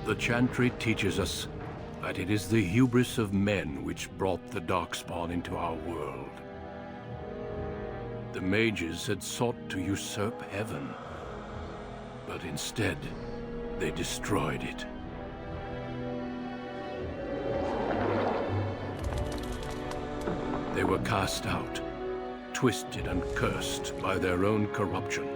The chantry teaches us that it is the hubris of men which brought the Darkspawn into our world. The mages had sought to usurp heaven, but instead, they destroyed it. They were cast out, twisted and cursed by their own corruption.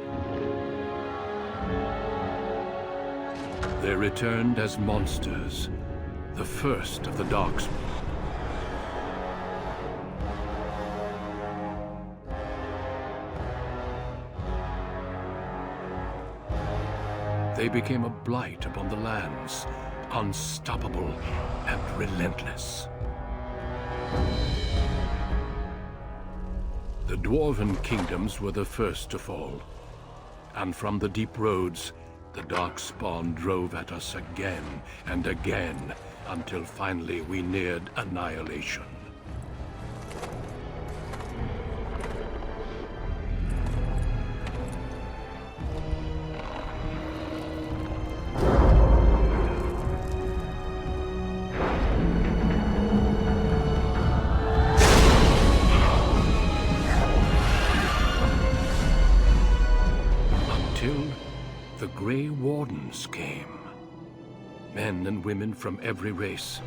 They returned as monsters, the first of the Darkspawn. They became a blight upon the lands, unstoppable and relentless. The Dwarven kingdoms were the first to fall, and from the deep roads, the Darkspawn drove at us again and again, until finally we neared annihilation. The Grey Wardens came. Men and women from every race,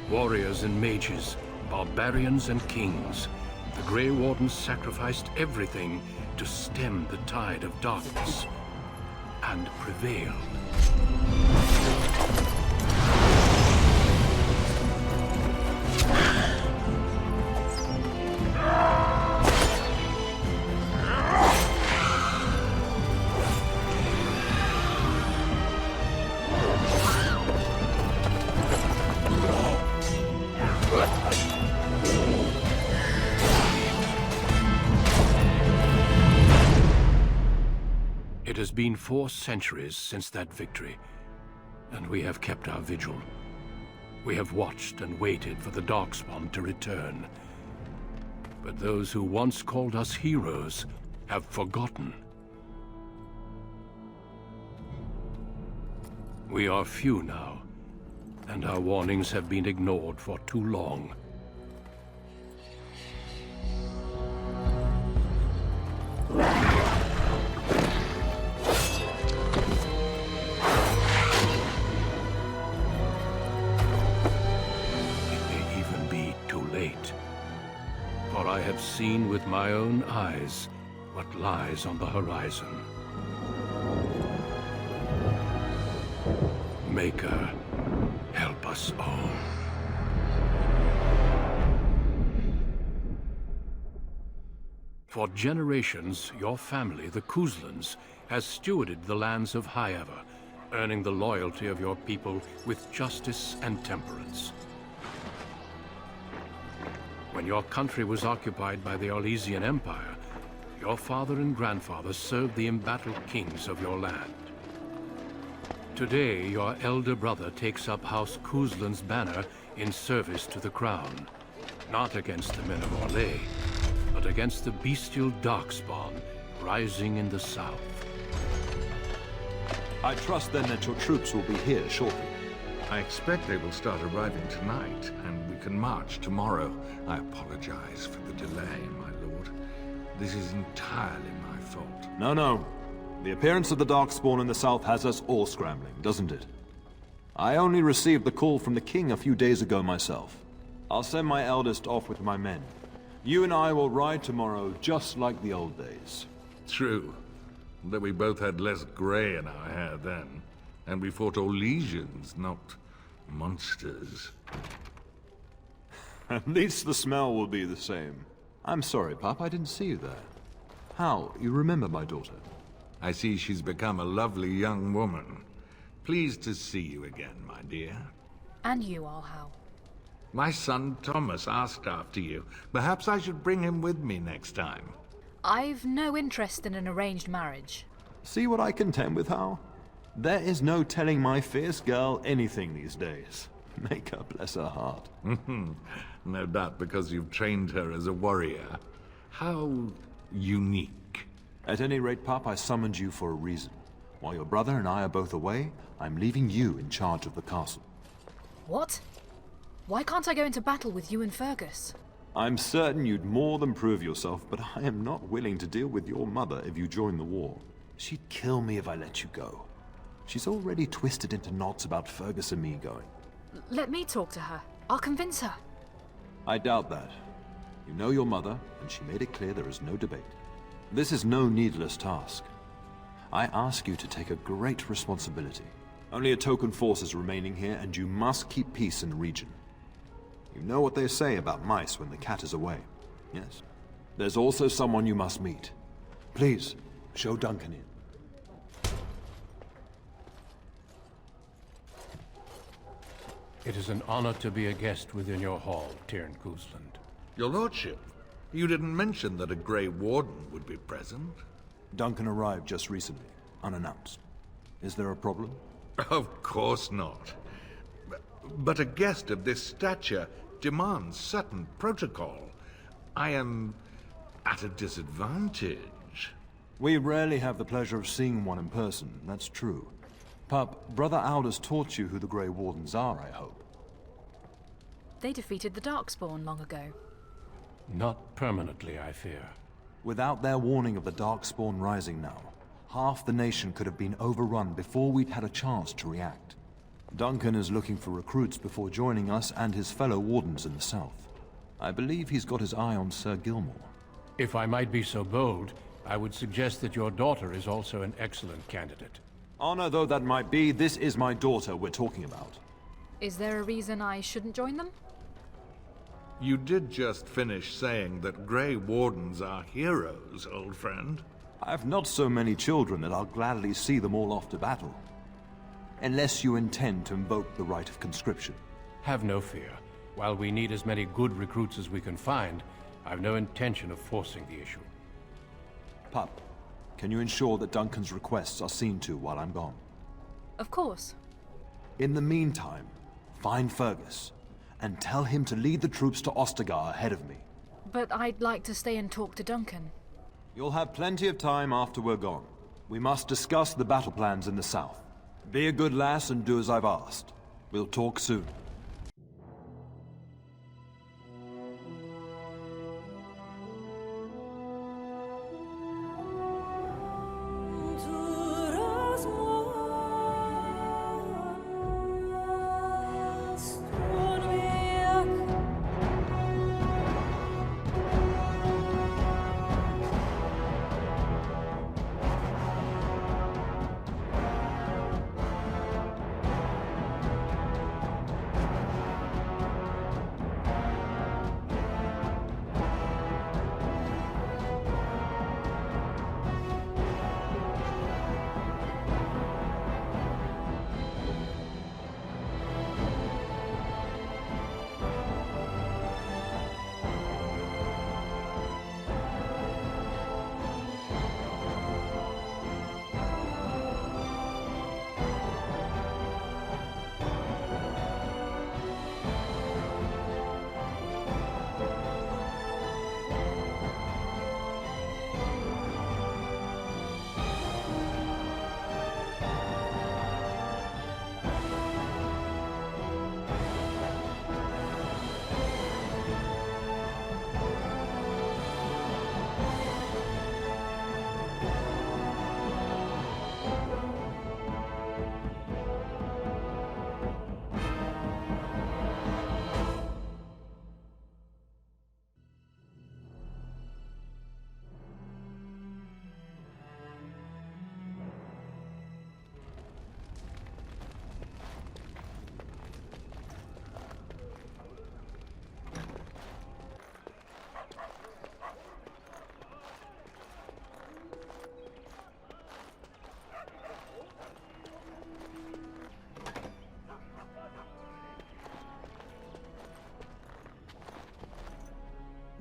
warriors and mages, barbarians and kings. The Grey Wardens sacrificed everything to stem the tide of darkness, and prevailed. It has been 4 centuries since that victory, and we have kept our vigil. We have watched and waited for the Darkspawn to return. But those who once called us heroes have forgotten. We are few now, and our warnings have been ignored for too long. For I have seen with my own eyes what lies on the horizon. Maker, help us all. For generations, your family, the Couslands, has stewarded the lands of Haworth, earning the loyalty of your people with justice and temperance. When your country was occupied by the Orlesian Empire, your father and grandfather served the embattled kings of your land. Today, your elder brother takes up House Cousland's banner in service to the crown, not against the men of Orlais, but against the bestial Darkspawn rising in the south. I trust then that your troops will be here shortly. I expect they will start arriving tonight, and we can march tomorrow. I apologize for the delay, my lord. This is entirely my fault. No. The appearance of the Darkspawn in the south has us all scrambling, doesn't it? I only received the call from the king a few days ago myself. I'll send my eldest off with my men. You and I will ride tomorrow just like the old days. True. Though we both had less grey in our hair then. And we fought Orlesians, not monsters. At least the smell will be the same. I'm sorry, Pop, I didn't see you there. How? You remember my daughter? I see she's become a lovely young woman. Pleased to see you again, my dear. And you are, Hal. My son Thomas asked after you. Perhaps I should bring him with me next time. I've no interest in an arranged marriage. See what I contend with, Hal? There is no telling my fierce girl anything these days. Make her bless her heart. No doubt because you've trained her as a warrior. How unique. At any rate, Pop, I summoned you for a reason. While your brother and I are both away, I'm leaving you in charge of the castle. What? Why can't I go into battle with you and Fergus? I'm certain you'd more than prove yourself, but I am not willing to deal with your mother if you join the war. She'd kill me if I let you go. She's already twisted into knots about Fergus and me going. Let me talk to her. I'll convince her. I doubt that. You know your mother, and she made it clear there is no debate. This is no needless task. I ask you to take a great responsibility. Only a token force is remaining here, and you must keep peace in the region. You know what they say about mice when the cat is away, yes? There's also someone you must meet. Please, show Duncan in. It is an honor to be a guest within your hall, Teyrn Cousland. Your lordship, you didn't mention that a Grey Warden would be present. Duncan arrived just recently, unannounced. Is there a problem? Of course not. But a guest of this stature demands certain protocol. I am at a disadvantage. We rarely have the pleasure of seeing one in person, that's true. Pup, Brother Aldous taught you who the Grey Wardens are, I hope. They defeated the Darkspawn long ago. Not permanently, I fear. Without their warning of the Darkspawn rising now, half the nation could have been overrun before we'd had a chance to react. Duncan is looking for recruits before joining us and his fellow Wardens in the south. I believe he's got his eye on Sir Gilmore. If I might be so bold, I would suggest that your daughter is also an excellent candidate. Honor though that might be, this is my daughter we're talking about. Is there a reason I shouldn't join them? You did just finish saying that Grey Wardens are heroes, old friend. I've not so many children that I'll gladly see them all off to battle. Unless you intend to invoke the right of conscription. Have no fear. While we need as many good recruits as we can find, I've no intention of forcing the issue. Pup, can you ensure that Duncan's requests are seen to while I'm gone? Of course. In the meantime, find Fergus, and tell him to lead the troops to Ostagar ahead of me. But I'd like to stay and talk to Duncan. You'll have plenty of time after we're gone. We must discuss the battle plans in the south. Be a good lass and do as I've asked. We'll talk soon.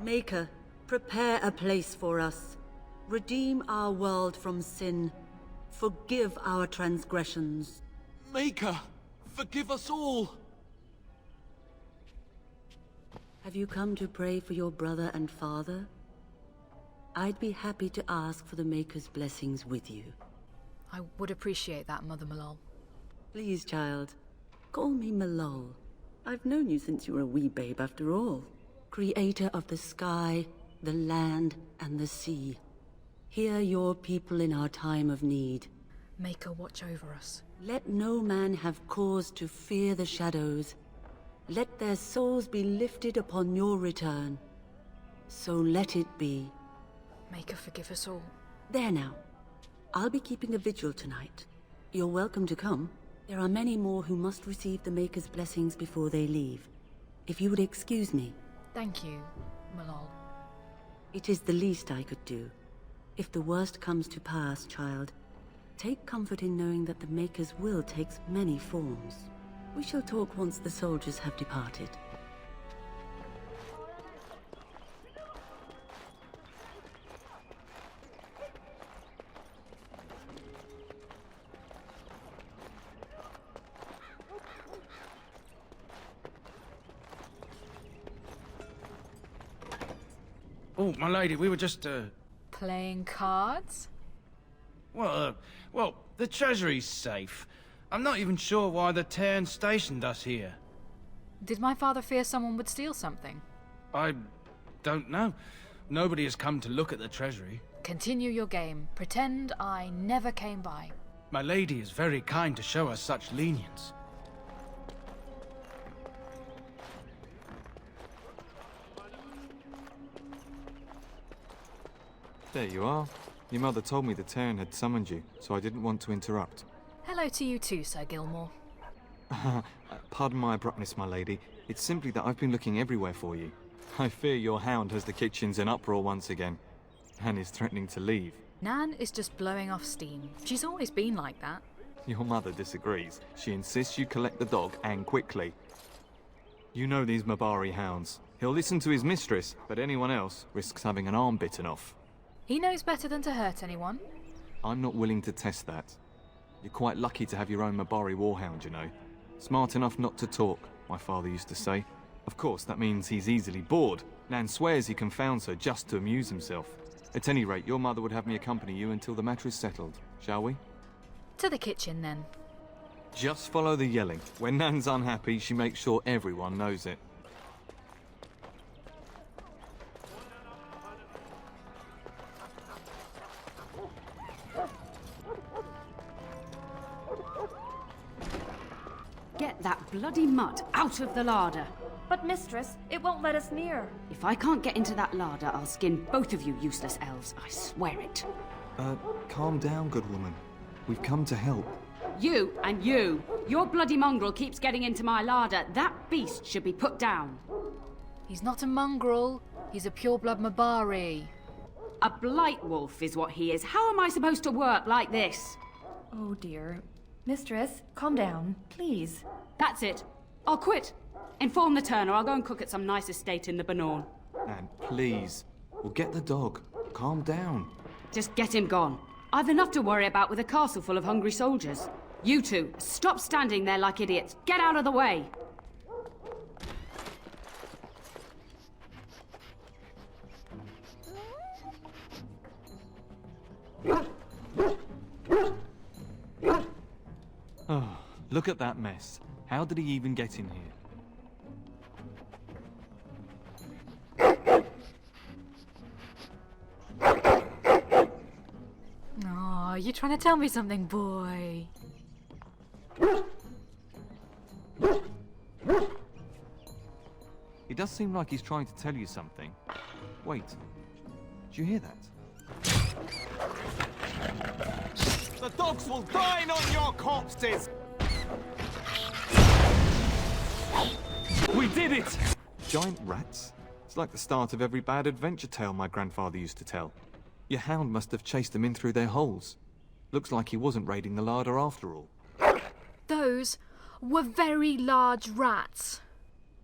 Maker, prepare a place for us. Redeem our world from sin. Forgive our transgressions. Maker, forgive us all! Have you come to pray for your brother and father? I'd be happy to ask for the Maker's blessings with you. I would appreciate that, Mother Malol. Please, child. Call me Malol. I've known you since you were a wee babe after all. Creator of the sky, the land, and the sea. Hear your people in our time of need. Maker, watch over us. Let no man have cause to fear the shadows. Let their souls be lifted upon your return. So let it be. Maker, forgive us all. There now. I'll be keeping a vigil tonight. You're welcome to come. There are many more who must receive the Maker's blessings before they leave. If you would excuse me. Thank you, Malol. It is the least I could do. If the worst comes to pass, child, take comfort in knowing that the Maker's will takes many forms. We shall talk once the soldiers have departed. Oh, my lady, we were just, Playing cards? well, the treasury's safe. I'm not even sure why the Teyrn stationed us here. Did my father fear someone would steal something? I don't know. Nobody has come to look at the treasury. Continue your game. Pretend I never came by. My lady is very kind to show us such lenience. There you are. Your mother told me the Teyrn had summoned you, so I didn't want to interrupt. Hello to you too, Sir Gilmore. Pardon my abruptness, my lady. It's simply that I've been looking everywhere for you. I fear your hound has the kitchens in uproar once again, and is threatening to leave. Nan is just blowing off steam. She's always been like that. Your mother disagrees. She insists you collect the dog, and quickly. You know these Mabari hounds. He'll listen to his mistress, but anyone else risks having an arm bitten off. He knows better than to hurt anyone. I'm not willing to test that. You're quite lucky to have your own Mabari warhound, you know. Smart enough not to talk, my father used to say. Of course, that means he's easily bored. Nan swears he confounds her just to amuse himself. At any rate, your mother would have me accompany you until the matter is settled, shall we? To the kitchen, then. Just follow the yelling. When Nan's unhappy, she makes sure everyone knows it. Get that bloody mutt out of the larder. But mistress, it won't let us near. If I can't get into that larder, I'll skin both of you useless elves, I swear it. Calm down, good woman. We've come to help. You and you! Your bloody mongrel keeps getting into my larder. That beast should be put down. He's not a mongrel. He's a pure-blood Mabari. A blight wolf is what he is. How am I supposed to work like this? Oh dear. Mistress, calm down, please. That's it. I'll quit. Inform the Teyrn or I'll go and cook at some nice estate in the Banorn. Nan, please. We'll get the dog. Calm down. Just get him gone. I've enough to worry about with a castle full of hungry soldiers. You two, stop standing there like idiots. Get out of the way. Oh, look at that mess. How did he even get in here? Oh, you trying to tell me something, boy? He does seem like he's trying to tell you something. Wait, do you hear that? The dogs will dine on your corpses! We did it! Giant rats? It's like the start of every bad adventure tale my grandfather used to tell. Your hound must have chased them in through their holes. Looks like he wasn't raiding the larder after all. Those were very large rats.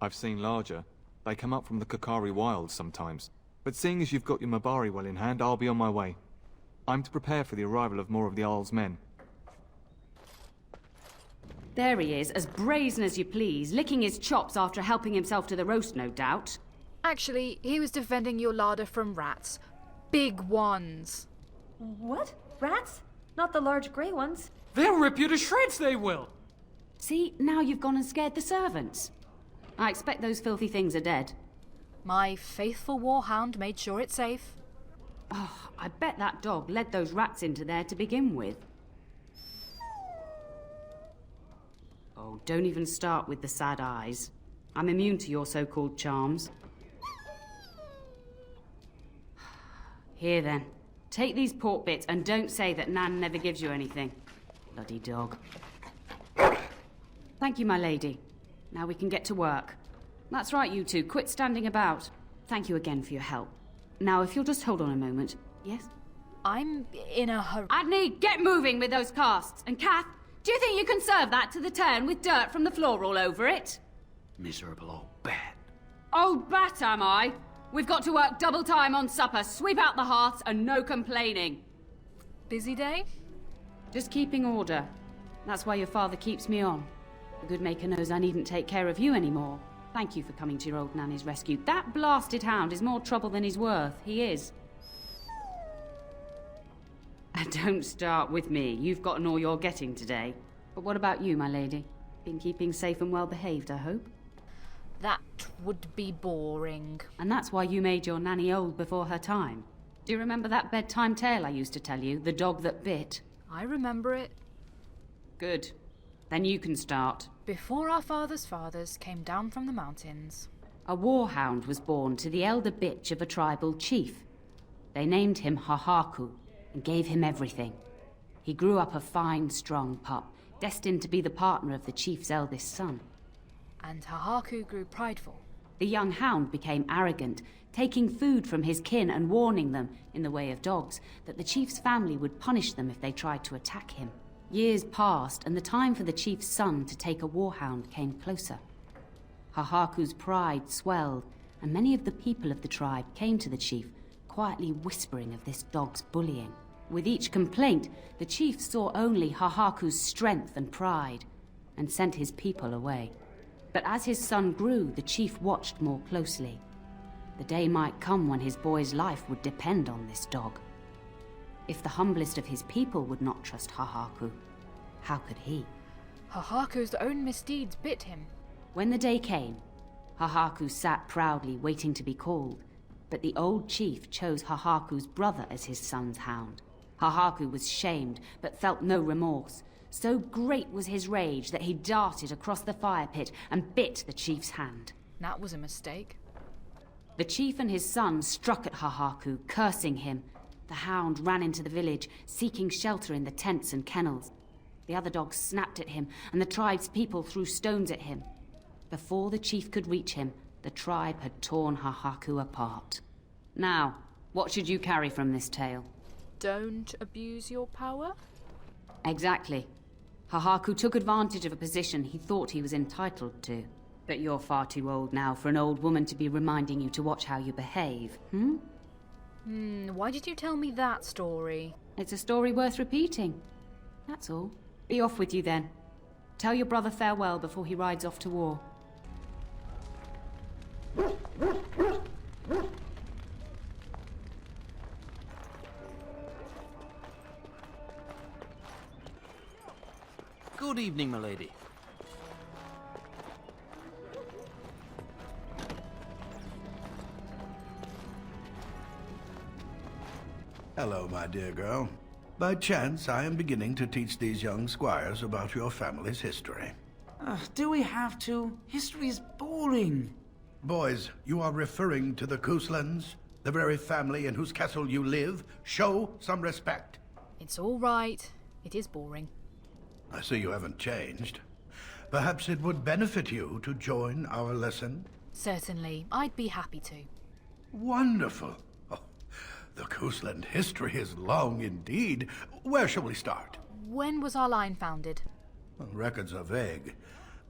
I've seen larger. They come up from the Kokari wilds sometimes. But seeing as you've got your Mabari well in hand, I'll be on my way. I'm to prepare for the arrival of more of the Jarl's men. There he is, as brazen as you please, licking his chops after helping himself to the roast, no doubt. Actually, he was defending your larder from rats. Big ones. What? Rats? Not the large grey ones. They'll rip you to shreds, they will! See, now you've gone and scared the servants. I expect those filthy things are dead. My faithful warhound made sure it's safe. Oh, I bet that dog led those rats into there to begin with. Oh, don't even start with the sad eyes. I'm immune to your so-called charms. Here then, take these pork bits and don't say that Nan never gives you anything. Bloody dog. Thank you, my lady. Now we can get to work. That's right, you two. Quit standing about. Thank you again for your help. Now, if you'll just hold on a moment. Yes? I'm in a hurry. Adney, get moving with those casts. And Kath, do you think you can serve that to the Teyrn with dirt from the floor all over it? Miserable old bat. Old bat, am I? We've got to work double time on supper, sweep out the hearths, and no complaining. Busy day? Just keeping order. That's why your father keeps me on. The good maker knows I needn't take care of you anymore. Thank you for coming to your old nanny's rescue. That blasted hound is more trouble than he's worth. He is. And don't start with me. You've gotten all you're getting today. But what about you, my lady? Been keeping safe and well behaved, I hope? That would be boring. And that's why you made your nanny old before her time. Do you remember that bedtime tale I used to tell you? The dog that bit? I remember it. Good. Then you can start. Before our fathers' fathers came down from the mountains, A warhound was born to the elder bitch of a tribal chief. They named him Hahaku and gave him everything. He grew up a fine, strong pup, destined to be the partner of the chief's eldest son. and Hahaku grew prideful. The young hound became arrogant, taking food from his kin and warning them, in the way of dogs, that the chief's family would punish them if they tried to attack him. Years passed, and the time for the chief's son to take a warhound came closer. Hahaku's pride swelled, and many of the people of the tribe came to the chief, quietly whispering of this dog's bullying. With each complaint, the chief saw only Hahaku's strength and pride, and sent his people away. But as his son grew, the chief watched more closely. The day might come when his boy's life would depend on this dog. If the humblest of his people would not trust Hahaku, how could he? Hahaku's own misdeeds bit him. When the day came, Hahaku sat proudly waiting to be called, but the old chief chose Hahaku's brother as his son's hound. Hahaku was shamed, but felt no remorse. So great was his rage that he darted across the fire pit and bit the chief's hand. That was a mistake. The chief and his son struck at Hahaku, cursing him. The hound ran into the village, seeking shelter in the tents and kennels. The other dogs snapped at him, and the tribe's people threw stones at him. Before the chief could reach him, the tribe had torn Hahaku apart. Now, what should you carry from this tale? Don't abuse your power? Exactly. Hahaku took advantage of a position he thought he was entitled to. But you're far too old now for an old woman to be reminding you to watch how you behave, Why did you tell me that story? It's a story worth repeating. That's all. Be off with you then. Tell your brother farewell before he rides off to war. Good evening, my lady. Hello, my dear girl. By chance, I am beginning to teach these young squires about your family's history. Do we have to? History is boring. Boys, you are referring to the Couslands, the very family in whose castle you live. Show some respect. It's all right. It is boring. I see you haven't changed. Perhaps it would benefit you to join our lesson? Certainly. I'd be happy to. Wonderful. Oh, the Cousland history is long indeed. Where shall we start? When was our line founded? Well, records are vague,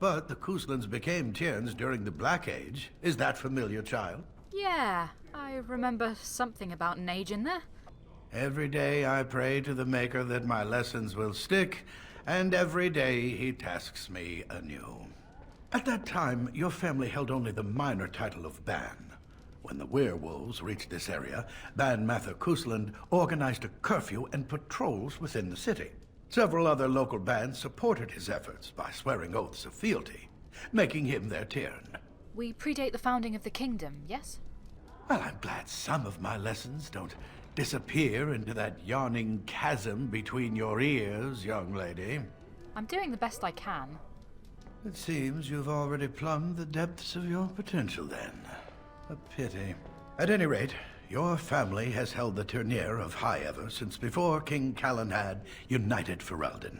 but the Couslands became Teyrns during the Black Age. Is that familiar, child? Yeah, I remember something about an age in there. Every day I pray to the Maker that my lessons will stick, and every day he tasks me anew. At that time, your family held only the minor title of Ban. When the werewolves reached this area, Ban Mather Cousland organized a curfew and patrols within the city. Several other local bands supported his efforts by swearing oaths of fealty, making him their Teyrn. We predate the founding of the kingdom, yes? Well, I'm glad some of my lessons don't disappear into that yawning chasm between your ears, young lady. I'm doing the best I can. It seems you've already plumbed the depths of your potential, then. A pity. At any rate, your family has held the Ternier of Haworth since before King Calenhad united Ferelden.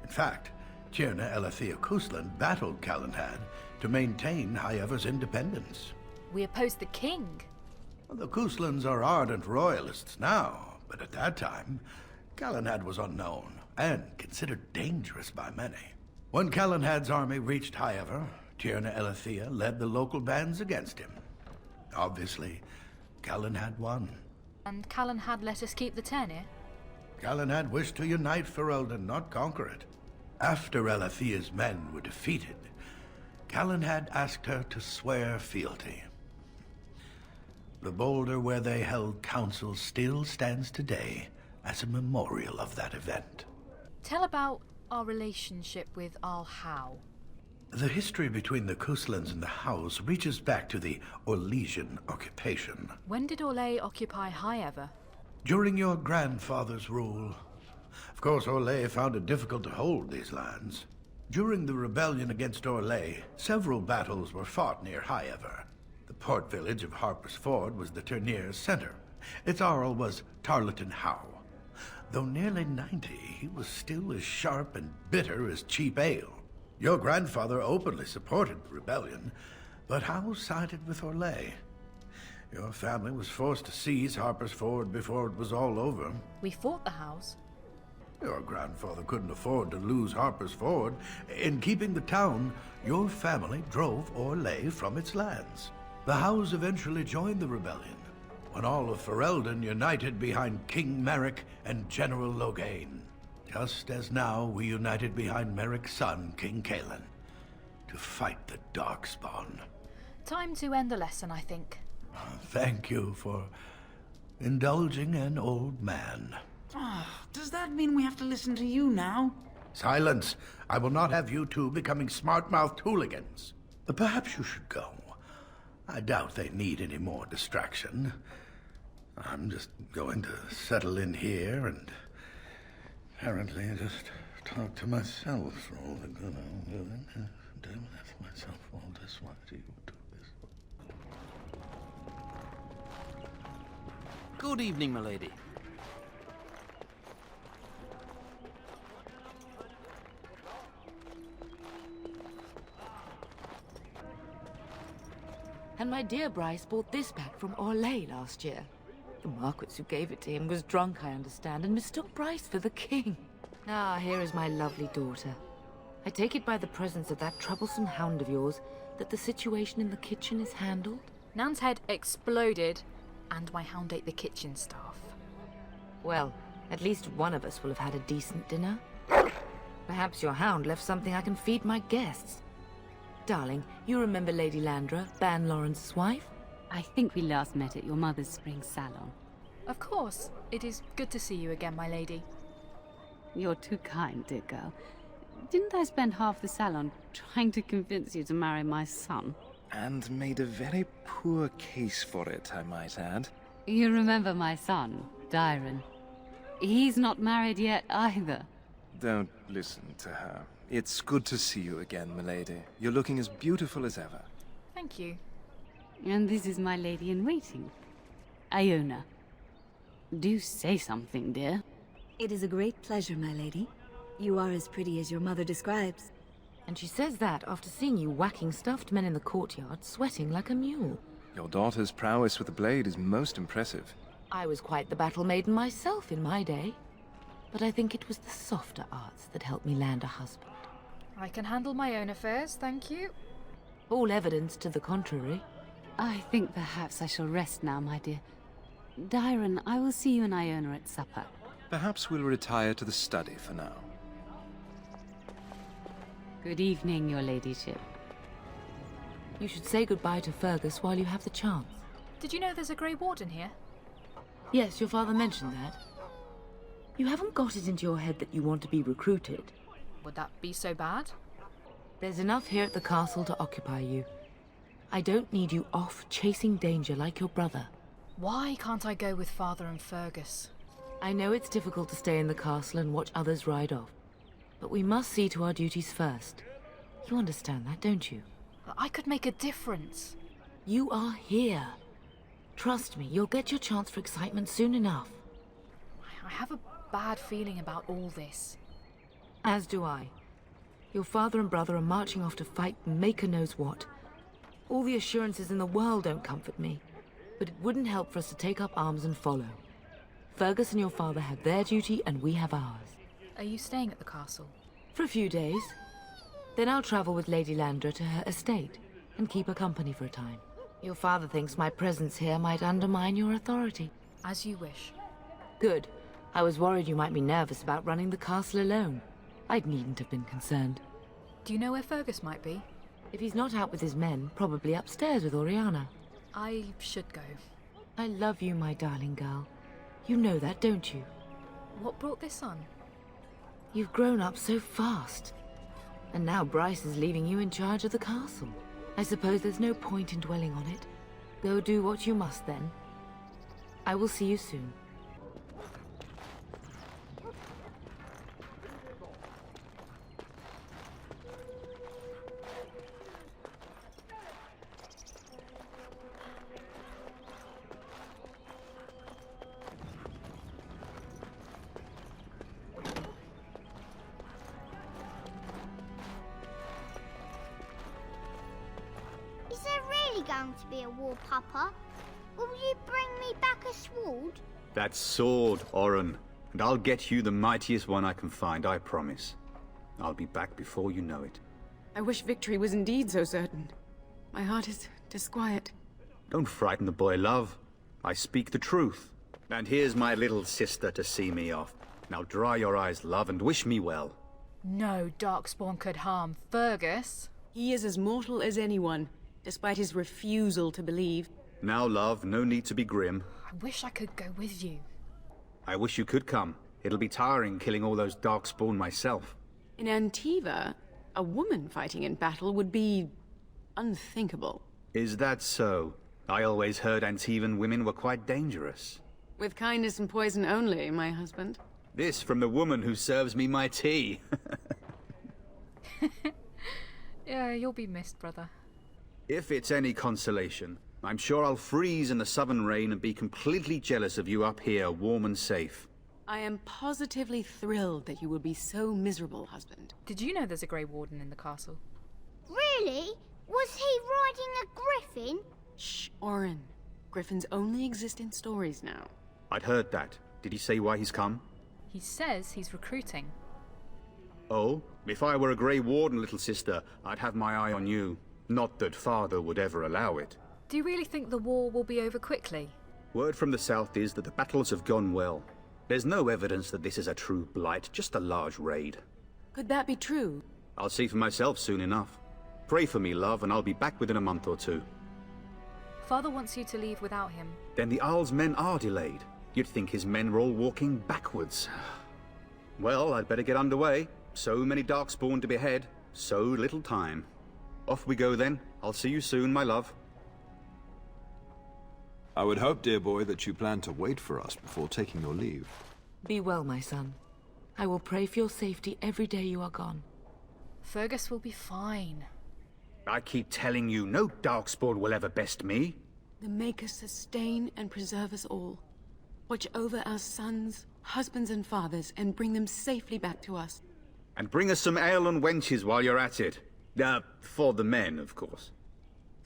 In fact, Tierna Elissa Cousland battled Calenhad to maintain Haworth's independence. We opposed the king. Well, the Couslands are ardent royalists now, but at that time, Calenhad was unknown and considered dangerous by many. When Calenhad's army reached Haworth, Tierna Elissa led the local bands against him. Obviously, Calenhad won. And Calenhad let us keep the Ternier? Calenhad wished to unite Ferelden, not conquer it. After Elissa's men were defeated, Calenhad asked her to swear fealty. The boulder where they held council still stands today as a memorial of that event. Tell about our relationship with Arl Howe. The history between the Couslands and the Howes reaches back to the Orlesian occupation. When did Orlais occupy Haworth? During your grandfather's rule. Of course, Orlais found it difficult to hold these lands. During the rebellion against Orlais, several battles were fought near Haworth. The port village of Harper's Ford was the Ternier's center. Its Arl was Tarleton Howe. Though nearly 90, he was still as sharp and bitter as cheap ale. Your grandfather openly supported the rebellion, but Howe sided with Orlais. Your family was forced to seize Harper's Ford before it was all over. We fought the Howes. Your grandfather couldn't afford to lose Harper's Ford. In keeping the town, your family drove Orlais from its lands. The Howes eventually joined the rebellion, when all of Ferelden united behind King Merrick and General Logain. Just as now we united behind Merrick's son, King Cailan, to fight the Darkspawn. Time to end the lesson, I think. Thank you for indulging an old man. Does that mean we have to listen to you now? Silence! I will not have you two becoming smart-mouthed hooligans. But perhaps you should go. I doubt they need any more distraction. I'm just going to settle in here and apparently just talk to myself for all the good I'm doing. Do with myself all this. Why do you do this? Good evening, milady. And my dear Bryce bought this back from Orlais last year. The Marquis who gave it to him was drunk, I understand, and mistook Bryce for the king. Ah, here is my lovely daughter. I take it by the presence of that troublesome hound of yours that the situation in the kitchen is handled? Nan's head exploded, and my hound ate the kitchen staff. Well, at least one of us will have had a decent dinner. Perhaps your hound left something I can feed my guests. Darling, you remember Lady Landra, Ban Lawrence's wife? I think we last met at your mother's spring salon. Of course. It is good to see you again, my lady. You're too kind, dear girl. Didn't I spend half the salon trying to convince you to marry my son? And made a very poor case for it, I might add. You remember my son, Teyrn. He's not married yet either. Don't listen to her. It's good to see you again, milady. You're looking as beautiful as ever. Thank you. And this is my lady-in-waiting, Iona. Do say something, dear. It is a great pleasure, my lady. You are as pretty as your mother describes. And she says that after seeing you whacking stuffed men in the courtyard, sweating like a mule. Your daughter's prowess with the blade is most impressive. I was quite the battle maiden myself in my day. But I think it was the softer arts that helped me land a husband. I can handle my own affairs, thank you. All evidence to the contrary. I think perhaps I shall rest now, my dear. Teyrn, I will see you and Iona at supper. Perhaps we'll retire to the study for now. Good evening, your ladyship. You should say goodbye to Fergus while you have the chance. Did you know there's a Grey Warden here? Yes, your father mentioned that. You haven't got it into your head that you want to be recruited. Would that be so bad? There's enough here at the castle to occupy you. I don't need you off chasing danger like your brother. Why can't I go with Father and Fergus? I know it's difficult to stay in the castle and watch others ride off, but we must see to our duties first. You understand that, don't you? I could make a difference. You are here. Trust me, you'll get your chance for excitement soon enough. I have a bad feeling about all this. As do I. Your father and brother are marching off to fight Maker knows what. All the assurances in the world don't comfort me, but it wouldn't help for us to take up arms and follow. Fergus and your father have their duty and we have ours. Are you staying at the castle? For a few days. Then I'll travel with Lady Landra to her estate and keep her company for a time. Your father thinks my presence here might undermine your authority. As you wish. Good. I was worried you might be nervous about running the castle alone. I needn't have been concerned. Do you know where Fergus might be? If he's not out with his men, probably upstairs with Oriana. I should go. I love you, my darling girl. You know that, don't you? What brought this on? You've grown up so fast. And now Bryce is leaving you in charge of the castle. I suppose there's no point in dwelling on it. Go do what you must, then. I will see you soon. Going to be a war, Papa? Will you bring me back a sword? That sword, Oren. And I'll get you the mightiest one I can find, I promise. I'll be back before you know it. I wish victory was indeed so certain. My heart is disquiet. Don't frighten the boy, love. I speak the truth. And here's my little sister to see me off. Now dry your eyes, love, and wish me well. No Darkspawn could harm Fergus. He is as mortal as anyone, despite his refusal to believe. Now, love, no need to be grim. I wish I could go with you. I wish you could come. It'll be tiring killing all those Darkspawn myself. In Antiva, a woman fighting in battle would be unthinkable. Is that so? I always heard Antivan women were quite dangerous. With kindness and poison only, my husband. This from the woman who serves me my tea. Yeah, you'll be missed, brother. If it's any consolation, I'm sure I'll freeze in the southern rain and be completely jealous of you up here, warm and safe. I am positively thrilled that you will be so miserable, husband. Did you know there's a Grey Warden in the castle? Really? Was he riding a griffin? Shh, Oren. Griffins only exist in stories now. I'd heard that. Did he say why he's come? He says he's recruiting. Oh? If I were a Grey Warden, little sister, I'd have my eye on you. Not that Father would ever allow it. Do you really think the war will be over quickly? Word from the south is that the battles have gone well. There's no evidence that this is a true blight, just a large raid. Could that be true? I'll see for myself soon enough. Pray for me, love, and I'll be back within a month or two. Father wants you to leave without him. Then the Isle's men are delayed. You'd think his men were all walking backwards. Well, I'd better get underway. So many Darkspawn to behead, so little time. Off we go then. I'll see you soon, my love. I would hope, dear boy, that you plan to wait for us before taking your leave. Be well, my son. I will pray for your safety every day you are gone. Fergus will be fine. I keep telling you, no Darkspawn will ever best me. The Maker sustain and preserve us all. Watch over our sons, husbands and fathers, and bring them safely back to us. And bring us some ale and wenches while you're at it. For the men, of course.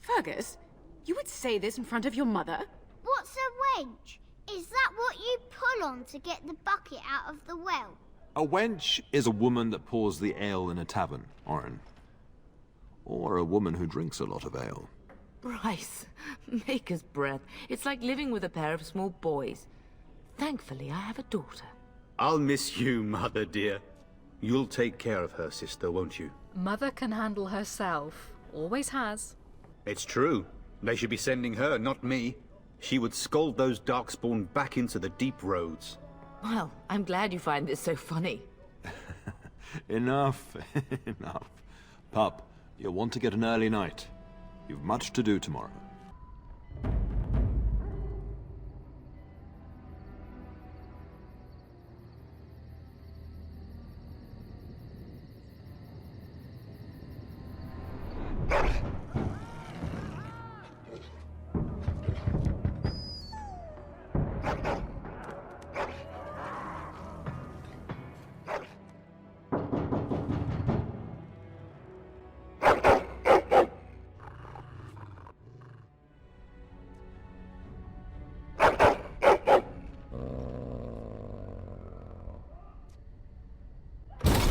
Fergus, you would say this in front of your mother? What's a wench? Is that what you pull on to get the bucket out of the well? A wench is a woman that pours the ale in a tavern, Oren. Or a woman who drinks a lot of ale. Bryce, Maker's breath. It's like living with a pair of small boys. Thankfully, I have a daughter. I'll miss you, Mother dear. You'll take care of her, sister, won't you? Mother can handle herself. Always has. It's true. They should be sending her, not me. She would scold those darkspawn back into the deep roads. Well, I'm glad you find this so funny. Enough, enough. Pup, you'll want to get an early night. You've much to do tomorrow.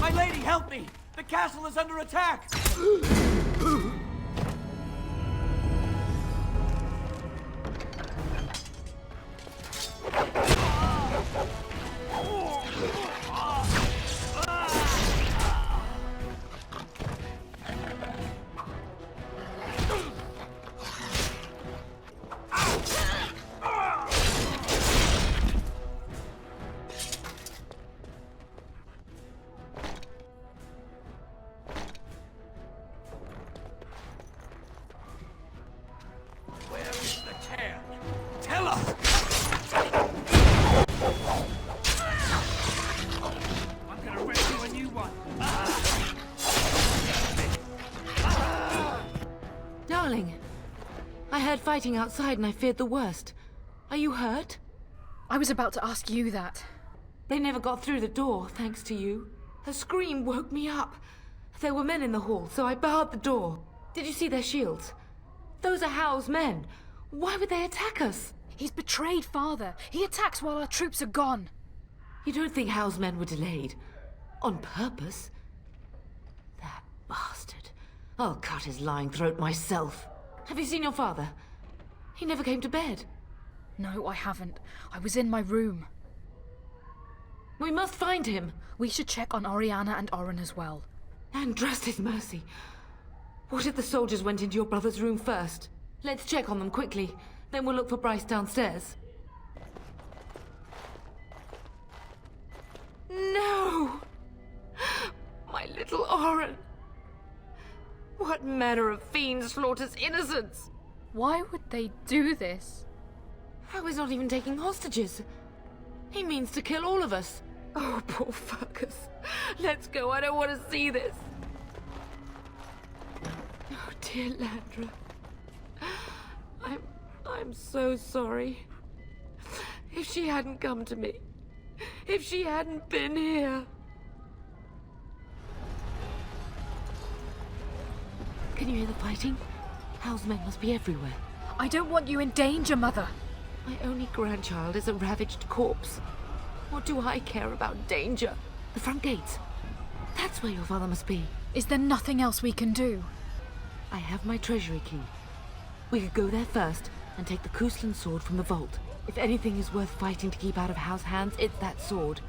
My lady, help me! The castle is under attack! Fighting outside and I feared the worst. Are you hurt? I was about to ask you that. They never got through the door, thanks to you. Her scream woke me up. There were men in the hall, so I barred the door. Did you see their shields? Those are Howe's men. Why would they attack us? He's betrayed Father. He attacks while our troops are gone. You don't think Howe's men were delayed? On purpose? That bastard. I'll cut his lying throat myself. Have you seen your father? He never came to bed. No, I haven't. I was in my room. We must find him. We should check on Oriana and Oren as well. And trust his mercy. What if the soldiers went into your brother's room first? Let's check on them quickly. Then we'll look for Bryce downstairs. No! My little Oren. What manner of fiend slaughters innocents? Why would they do this? Howe is not even taking hostages. He means to kill all of us. Oh, poor Fergus. Let's go. I don't want to see this. Oh, dear Landra. I'm so sorry. If she hadn't come to me. If she hadn't been here. Can you hear the fighting? Howe's men must be everywhere. I don't want you in danger, Mother. My only grandchild is a ravaged corpse. What do I care about danger? The front gates. That's where your father must be. Is there nothing else we can do? I have my treasury key. We could go there first and take the Cousland sword from the vault. If anything is worth fighting to keep out of Howe's hands, it's that sword.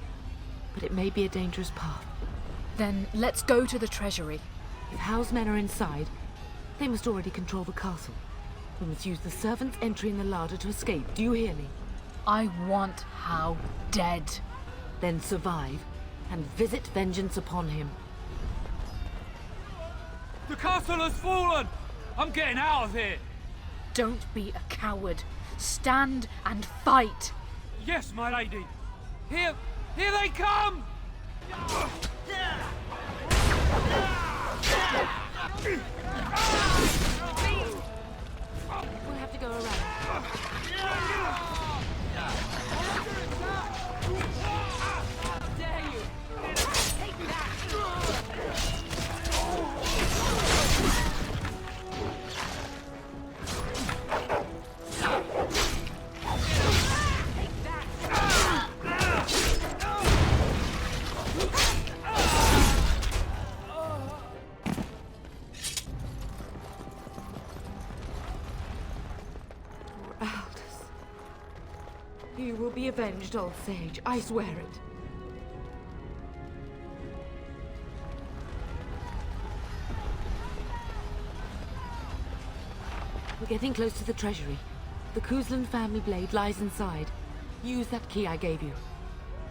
But it may be a dangerous path. Then let's go to the treasury. If Howe's men are inside, they must already control the castle. We must use the servant's entry in the larder to escape. Do you hear me? I want Howe dead. Then survive and visit vengeance upon him. The castle has fallen! I'm getting out of here! Don't be a coward. Stand and fight. Yes, my lady. Here they come! We'll have to go around. How dare you! Take that! You will be avenged, old sage. I swear it. We're getting close to the treasury. The Cousland family blade lies inside. Use that key I gave you.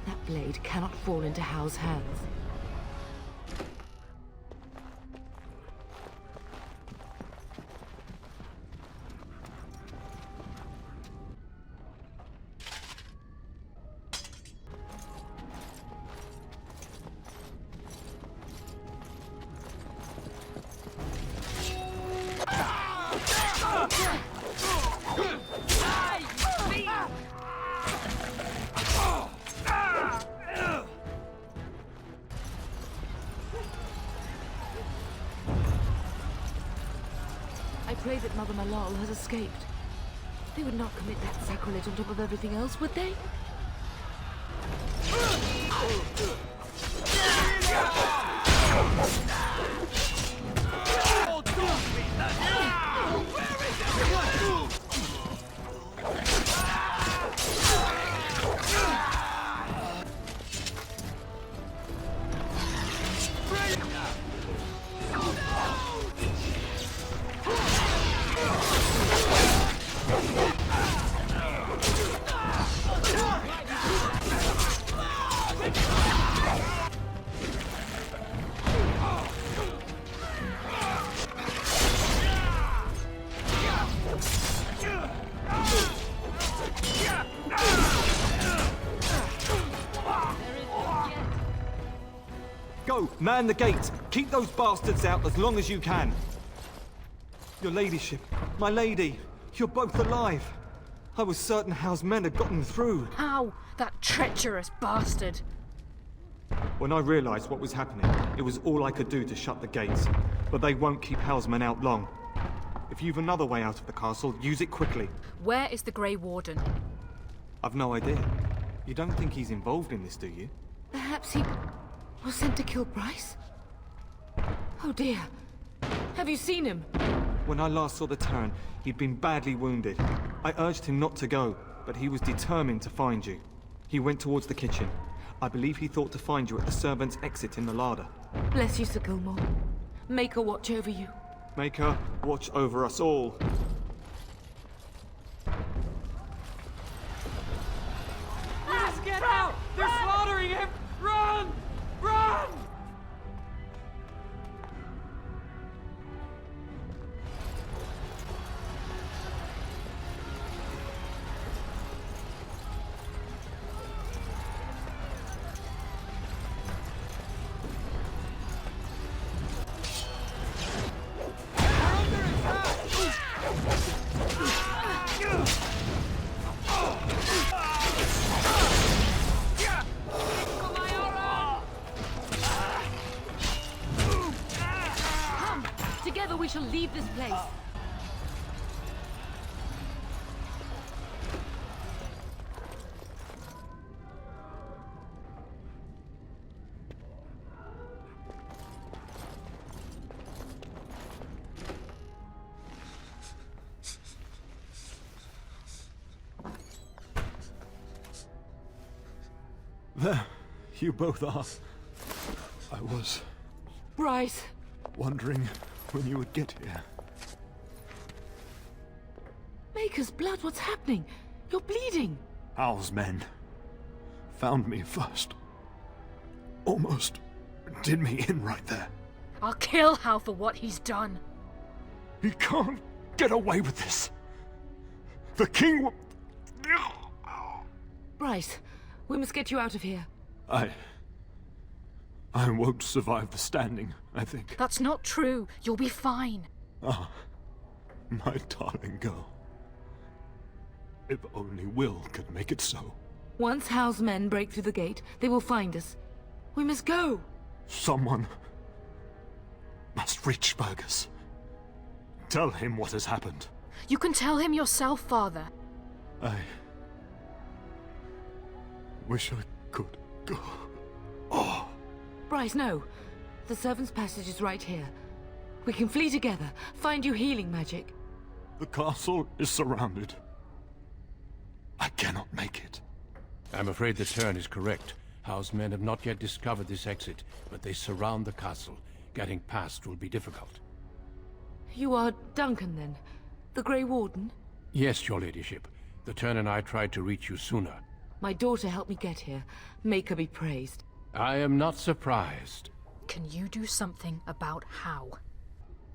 That blade cannot fall into Hal's hands. I pray that Mother Malal has escaped. They would not commit that sacrilege on top of everything else, would they? Go! Man the gate! Keep those bastards out as long as you can! Your ladyship, my lady, you're both alive! I was certain Hal's men had gotten through. How? That treacherous bastard! When I realized what was happening, it was all I could do to shut the gates. But they won't keep Hal's men out long. If you've another way out of the castle, use it quickly. Where is the Grey Warden? I've no idea. You don't think he's involved in this, do you? Perhaps he was sent to kill Bryce? Oh dear. Have you seen him? When I last saw the Teyrn, he'd been badly wounded. I urged him not to go, but he was determined to find you. He went towards the kitchen. I believe he thought to find you at the servants' exit in the larder. Bless you, Sir Gilmore. Make her watch over you. Make her watch over us all. Let's get out! They're slaughtering him! Run! Run! Together we shall leave this place. There, you both are. I was Bryce. wondering when you would get here. Maker's blood, what's happening? You're bleeding. Hal's men found me first. Almost did me in right there. I'll kill Hal for what he's done. He can't get away with this. The king will... Bryce, we must get you out of here. I won't survive the standing, I think. That's not true. You'll be fine. Ah, my darling girl. If only Will could make it so. Once Hal's men break through the gate, they will find us. We must go. Someone must reach Fergus. Tell him what has happened. You can tell him yourself, Father. I wish I could go. Oh. Bryce, no. The servants' passage is right here. We can flee together, find you healing magic. The castle is surrounded. I cannot make it. I'm afraid the Teyrn is correct. Hal's men have not yet discovered this exit, but they surround the castle. Getting past will be difficult. You are Duncan, then? The Grey Warden? Yes, your ladyship. The Teyrn and I tried to reach you sooner. My daughter helped me get here. Make her be praised. I am not surprised. Can you do something about how?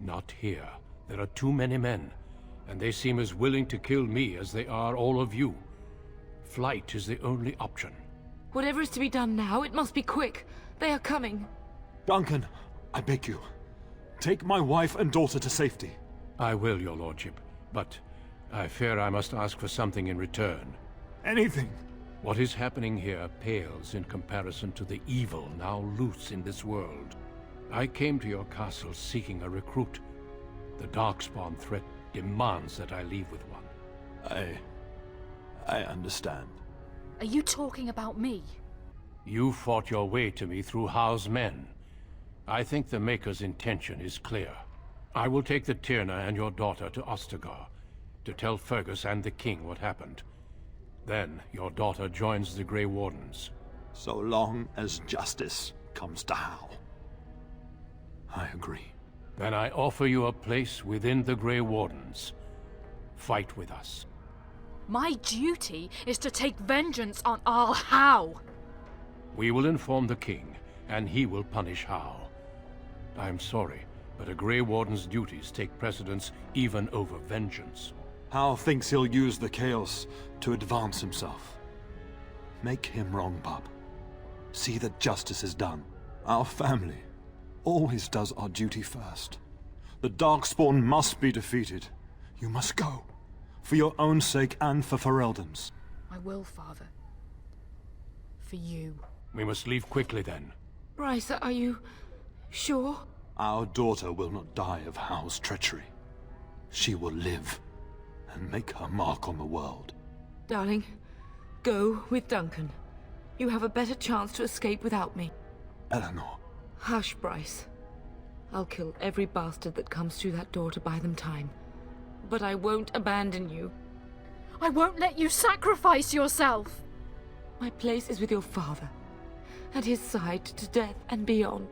Not here. There are too many men, and they seem as willing to kill me as they are all of you. Flight is the only option. Whatever is to be done now, it must be quick. They are coming. Duncan, I beg you. Take my wife and daughter to safety. I will, your lordship, but I fear I must ask for something in return. Anything. What is happening here pales in comparison to the evil now loose in this world. I came to your castle seeking a recruit. The Darkspawn threat demands that I leave with one. I understand. Are you talking about me? You fought your way to me through Howe's men. I think the Maker's intention is clear. I will take the Teyrn and your daughter to Ostagar, to tell Fergus and the king what happened. Then your daughter joins the Grey Wardens. So long as justice comes to Howe. I agree. Then I offer you a place within the Grey Wardens. Fight with us. My duty is to take vengeance on our Howe. We will inform the king, and he will punish Howe. I am sorry, but a Grey Warden's duties take precedence even over vengeance. Howe thinks he'll use the chaos to advance himself. Make him wrong, bub. See that justice is done. Our family always does our duty first. The Darkspawn must be defeated. You must go. For your own sake and for Ferelden's. I will, Father. For you. We must leave quickly then. Bryce, are you sure? Our daughter will not die of Howe's treachery. She will live and make her mark on the world. Darling, go with Duncan. You have a better chance to escape without me. Eleanor. Hush, Bryce. I'll kill every bastard that comes through that door to buy them time. But I won't abandon you. I won't let you sacrifice yourself! My place is with your father. At his side to death and beyond.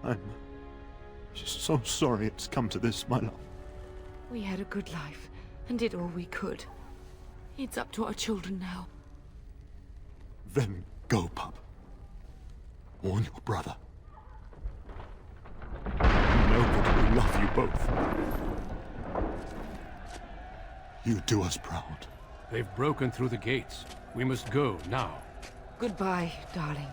I'm so sorry it's come to this, my love. We had a good life and did all we could. It's up to our children now. Then go, pup. Warn your brother. Know that we love you both. You do us proud. They've broken through the gates. We must go now. Goodbye, darling.